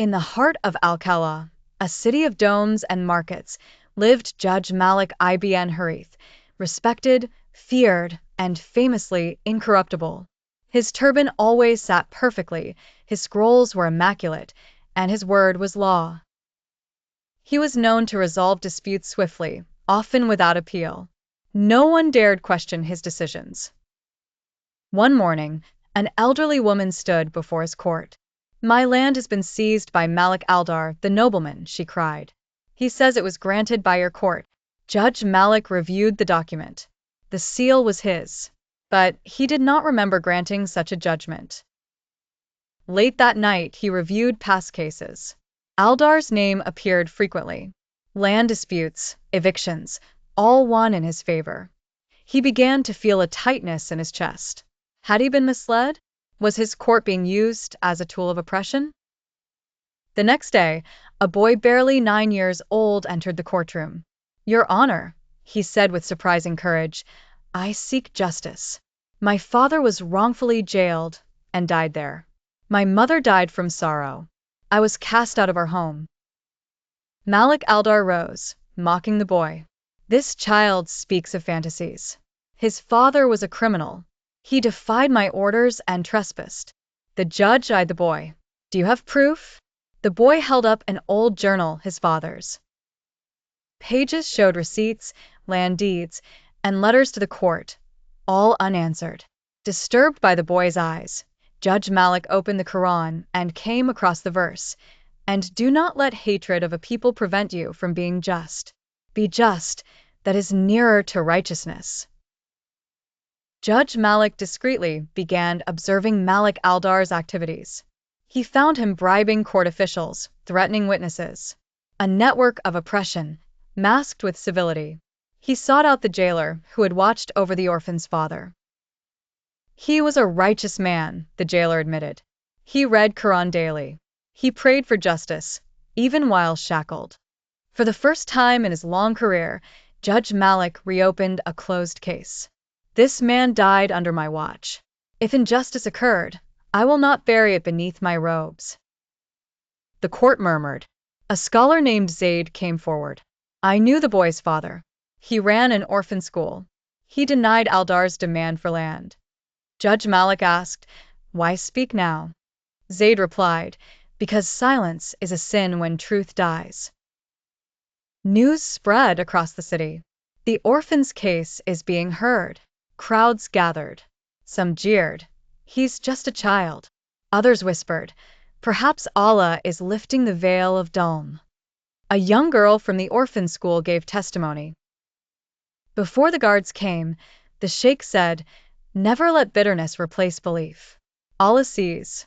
In the heart of Al-Kalah, a city of domes and markets, lived Judge Malik ibn Harith, respected, feared, and famously incorruptible. His turban always sat perfectly, his scrolls were immaculate, and his word was law. He was known to resolve disputes swiftly, often without appeal. No one dared question his decisions. One morning, an elderly woman stood before his court. "My land has been seized by Malik Aldar, the nobleman," she cried. "He says it was granted by your court." Judge Malik reviewed the document. The seal was his, but he did not remember granting such a judgment. Late that night, he reviewed past cases. Aldar's name appeared frequently. Land disputes, evictions, all won in his favor. He began to feel a tightness in his chest. Had he been misled? Was his court being used as a tool of oppression? The next day, a boy barely 9 years old entered the courtroom. "Your Honor," he said with surprising courage, "I seek justice. My father was wrongfully jailed and died there. My mother died from sorrow. I was cast out of our home." Malik Aldar rose, mocking the boy. "This child speaks of fantasies. His father was a criminal. He defied my orders and trespassed." The judge eyed the boy. "Do you have proof?" The boy held up an old journal, his father's. Pages showed receipts, land deeds, and letters to the court, all unanswered. Disturbed by the boy's eyes, Judge Malik opened the Qur'an and came across the verse, "And do not let hatred of a people prevent you from being just. Be just, that is nearer to righteousness." Judge Malik discreetly began observing Malik Aldar's activities. He found him bribing court officials, threatening witnesses. A network of oppression, masked with civility. He sought out the jailer who had watched over the orphan's father. He was a righteous man, the jailer admitted. He read Qur'an daily. He prayed for justice, even while shackled. For the first time in his long career, Judge Malik reopened a closed case. "This man died under my watch. If injustice occurred, I will not bury it beneath my robes." The court murmured. A scholar named Zaid came forward. "I knew the boy's father. He ran an orphan school. He denied Aldar's demand for land." Judge Malik asked, "Why speak now?" Zaid replied, "Because silence is a sin when truth dies." News spread across the city. The orphan's case is being heard. Crowds gathered. Some jeered. "He's just a child." Others whispered, "Perhaps Allah is lifting the veil of Dhulm." A young girl from the orphan school gave testimony. Before the guards came, the sheikh said, "Never let bitterness replace belief. Allah sees."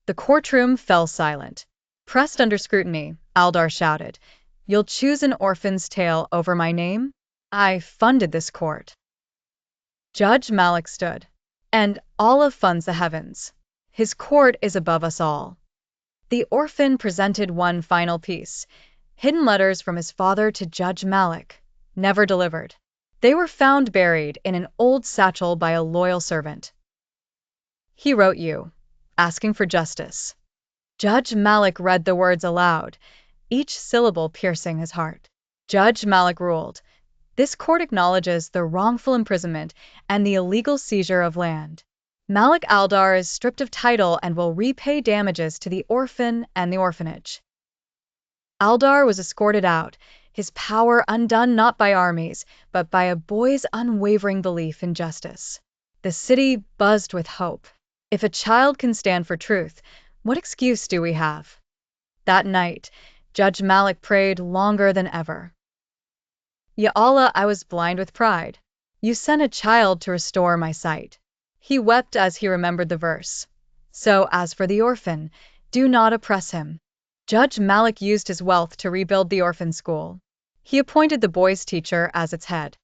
The courtroom fell silent. Pressed under scrutiny, Aldar shouted, "You'll choose an orphan's tale over my name? I funded this court." Judge Malik stood. "And Allah funds the heavens. His court is above us all." The orphan presented one final piece, hidden letters from his father to Judge Malik, never delivered. They were found buried in an old satchel by a loyal servant. "He wrote you, asking for justice." Judge Malik read the words aloud, each syllable piercing his heart. Judge Malik ruled, "This court acknowledges the wrongful imprisonment and the illegal seizure of land. Malik Aldar is stripped of title and will repay damages to the orphan and the orphanage." Aldar was escorted out, his power undone not by armies, but by a boy's unwavering belief in justice. The city buzzed with hope. If a child can stand for truth, what excuse do we have? That night, Judge Malik prayed longer than ever. "Ya Allah, I was blind with pride. You sent a child to restore my sight." He wept as he remembered the verse. "So as for the orphan, do not oppress him." Judge Malik used his wealth to rebuild the orphan school. He appointed the boy's teacher as its head.